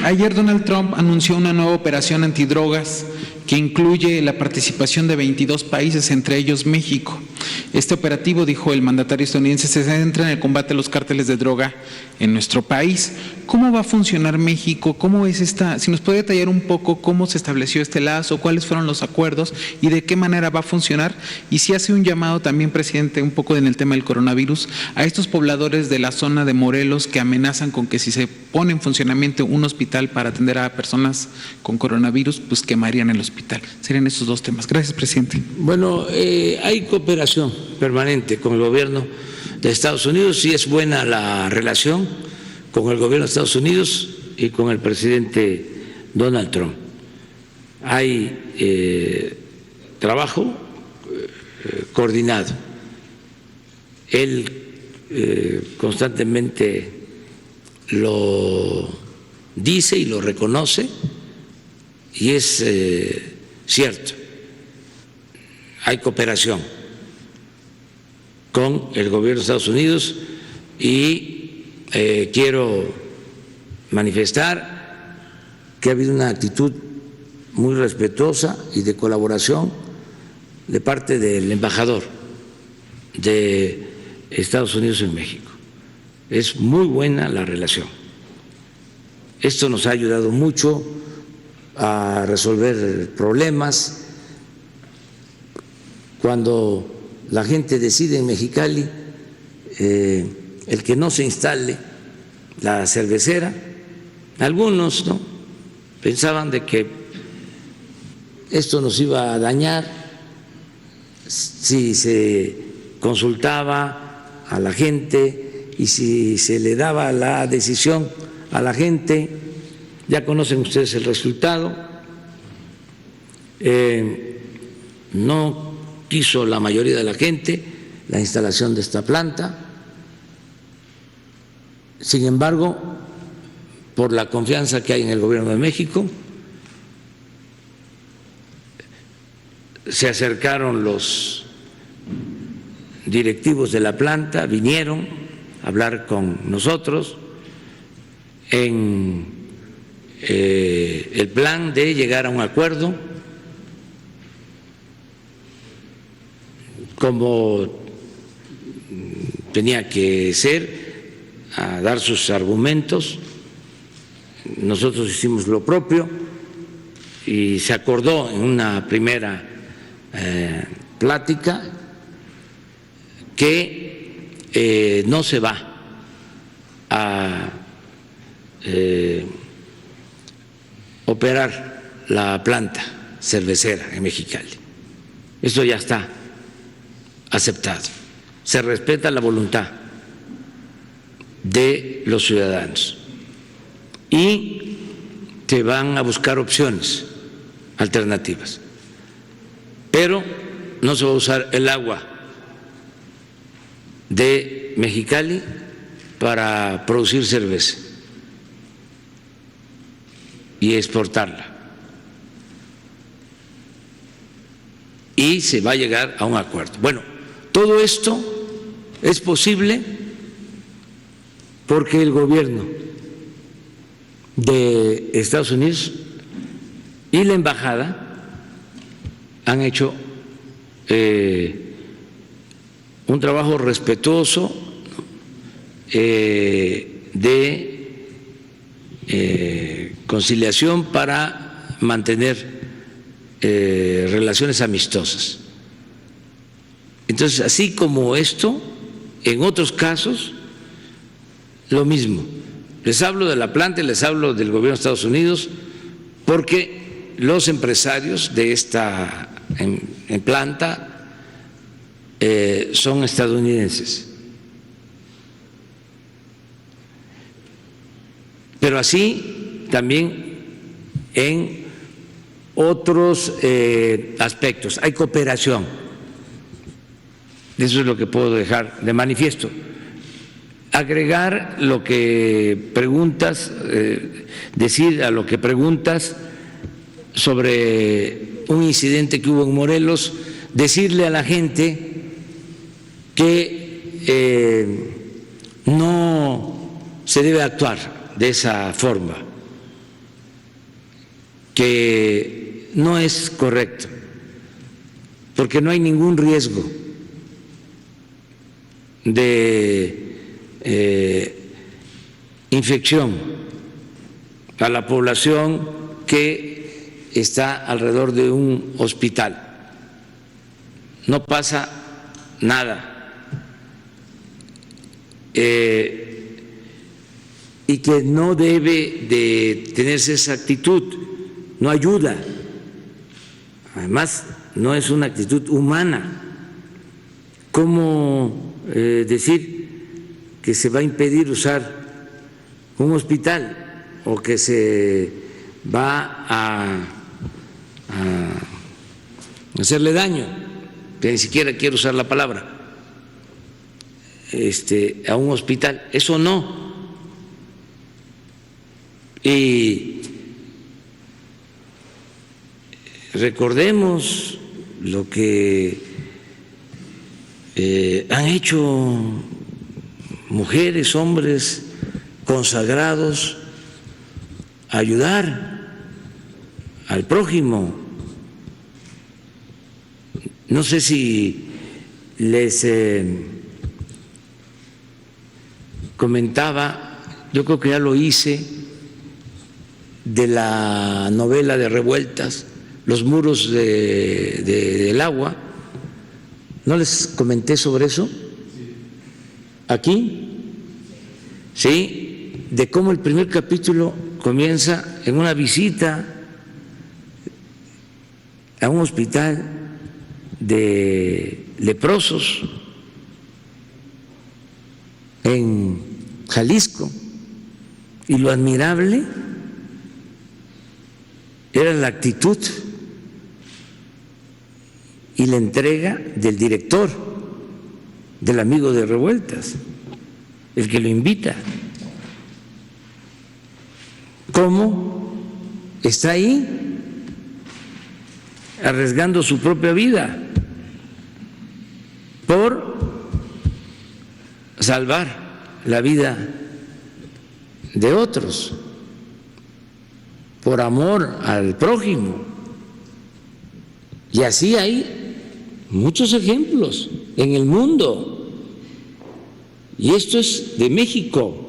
Ayer Donald Trump anunció una nueva operación antidrogas que incluye la participación de 22 países, entre ellos México. Este operativo, dijo el mandatario estadounidense, se centra en el combate a los cárteles de droga en nuestro país. ¿Cómo va a funcionar México? ¿Cómo es esta? Si nos puede detallar un poco cómo se estableció este lazo, cuáles fueron los acuerdos y de qué manera va a funcionar. Y si hace un llamado también, presidente, un poco en el tema del coronavirus, a estos pobladores de la zona de Morelos que amenazan con que si se pone en funcionamiento un hospital para atender a personas con coronavirus, pues quemarían el hospital. Serían esos dos temas. Gracias, presidente. Bueno, hay cooperación permanente con el gobierno de Estados Unidos. Sí es buena la relación con el gobierno de Estados Unidos y con el presidente Donald Trump. Hay trabajo coordinado. Él constantemente lo dice y lo reconoce, y es cierto, hay cooperación con el gobierno de Estados Unidos y quiero manifestar que ha habido una actitud muy respetuosa y de colaboración de parte del embajador de Estados Unidos en México. Es muy buena la relación. Esto nos ha ayudado mucho a resolver problemas. Cuando la gente decide en Mexicali el que no se instale la cervecera, algunos no pensaban de que esto nos iba a dañar si se consultaba a la gente y si se le daba la decisión a la gente. Ya conocen ustedes el resultado. No quiso la mayoría de la gente la instalación de esta planta. Sin embargo, por la confianza que hay en el gobierno de México, se acercaron los directivos de la planta, vinieron a hablar con nosotros en el plan de llegar a un acuerdo, como tenía que ser, a dar sus argumentos. Nosotros hicimos lo propio y se acordó en una primera plática que no se va a operar la planta cervecera en Mexicali. Esto ya está aceptado. Se respeta la voluntad de los ciudadanos y se van a buscar opciones alternativas, pero no se va a usar el agua de Mexicali para producir cerveza y exportarla, y se va a llegar a un acuerdo. Bueno, todo esto es posible porque el gobierno de Estados Unidos y la embajada han hecho un trabajo respetuoso de conciliación para mantener relaciones amistosas. Entonces, así como esto, en otros casos, lo mismo. Les hablo de la planta y les hablo del gobierno de Estados Unidos porque los empresarios de esta planta son estadounidenses. Pero así también en otros aspectos. Hay cooperación. Eso es lo que puedo dejar de manifiesto. Agregar lo que preguntas, decir a lo que preguntas sobre un incidente que hubo en Morelos, decirle a la gente que no se debe actuar de esa forma, que no es correcto, porque no hay ningún riesgo de infección a la población que está alrededor de un hospital. No pasa nada. Y que no debe de tenerse esa actitud, no ayuda. Además, no es una actitud humana. ¿Cómo decir que se va a impedir usar un hospital o que se va a hacerle daño? Que ni siquiera quiero usar la palabra, a un hospital. Eso no. Y recordemos lo que han hecho mujeres, hombres consagrados a ayudar al prójimo. No sé si les comentaba, yo creo que ya lo hice, de la novela de Revueltas, Los muros del agua. ¿No les comenté sobre eso? ¿Aquí? Sí, de cómo el primer capítulo comienza en una visita a un hospital de leprosos en Jalisco, y lo admirable era la actitud y la entrega del director, del amigo de Revueltas, el que lo invita. ¿Cómo está ahí arriesgando su propia vida por salvar la vida de otros, por amor al prójimo? Y así hay muchos ejemplos en el mundo, y esto es de México.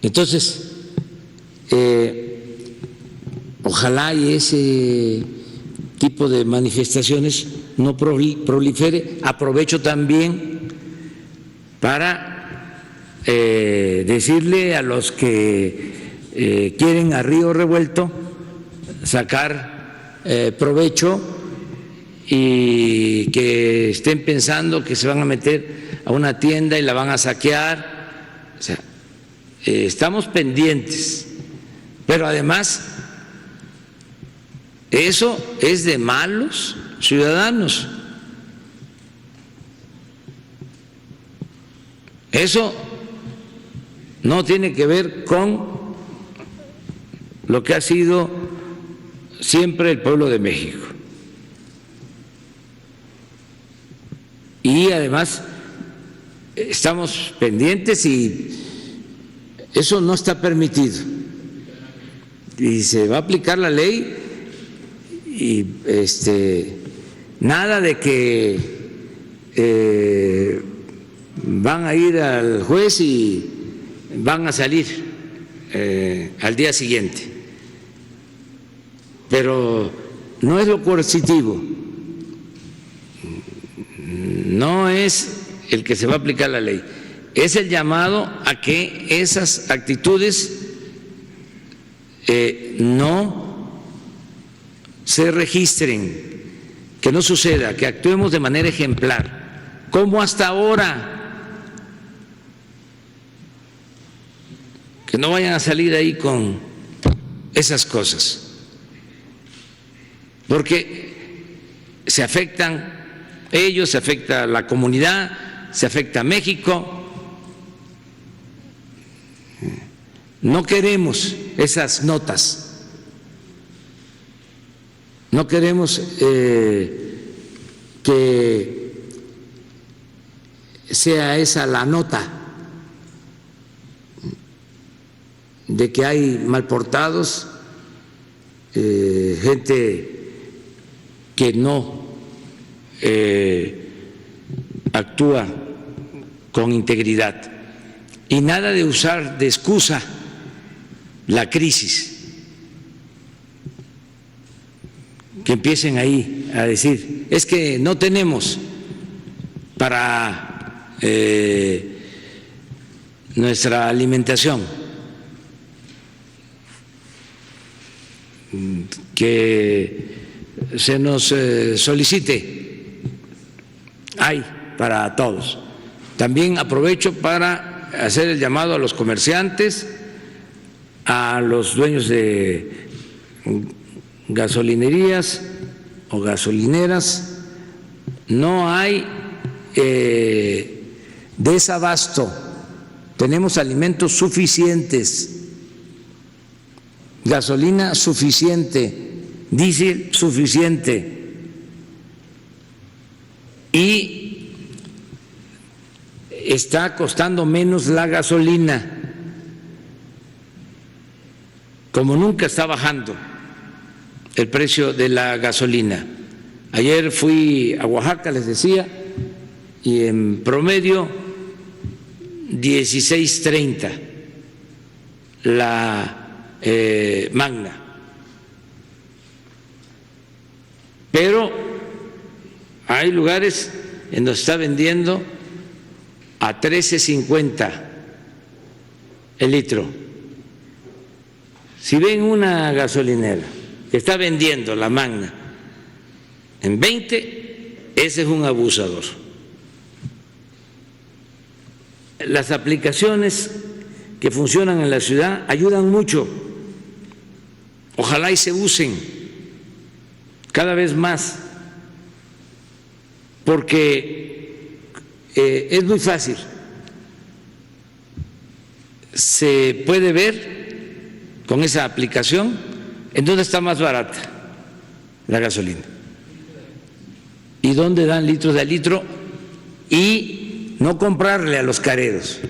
Entonces, ojalá y ese tipo de manifestaciones no prolifere. Aprovecho también para decirle a los que quieren a río revuelto sacar provecho y que estén pensando que se van a meter a una tienda y la van a saquear. O sea, estamos pendientes, pero además eso es de malos ciudadanos. Eso no tiene que ver con lo que ha sido siempre el pueblo de México. Y además estamos pendientes y eso no está permitido. Y se va a aplicar la ley y nada de que van a ir al juez y van a salir al día siguiente. Pero no es lo coercitivo, no es el que se va a aplicar la ley, es el llamado a que esas actitudes no se registren, que no suceda, que actuemos de manera ejemplar, como hasta ahora. Que no vayan a salir ahí con esas cosas, porque se afectan ellos, se afecta a la comunidad, se afecta a México. No queremos esas notas, no queremos que sea esa la nota de que hay malportados, gente que no actúa con integridad, y nada de usar de excusa la crisis, que empiecen ahí a decir, es que no tenemos para nuestra alimentación, que se nos solicite, hay para todos. También aprovecho para hacer el llamado a los comerciantes, a los dueños de gasolinerías o gasolineras. No hay desabasto, tenemos alimentos suficientes, gasolina suficiente, diésel suficiente, y está costando menos la gasolina, como nunca está bajando el precio de la gasolina. Ayer fui a Oaxaca, les decía, y en promedio 16.30 la magna, pero hay lugares en donde está vendiendo a 13.50 el litro. Si ven una gasolinera que está vendiendo la magna en 20, ese es un abusador. Las aplicaciones que funcionan en la ciudad ayudan mucho. Ojalá y se usen cada vez más, porque es muy fácil. Se puede ver con esa aplicación en dónde está más barata la gasolina y dónde dan litros de litro, y no comprarle a los careros.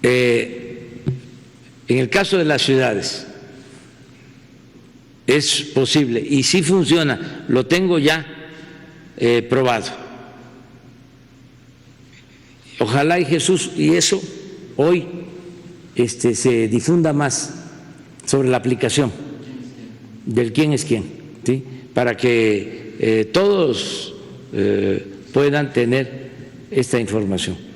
En el caso de las ciudades es posible y sí funciona, lo tengo ya probado. Ojalá y Jesús, y eso hoy se difunda más sobre la aplicación del quién es quién, ¿sí? Para que todos puedan tener esta información.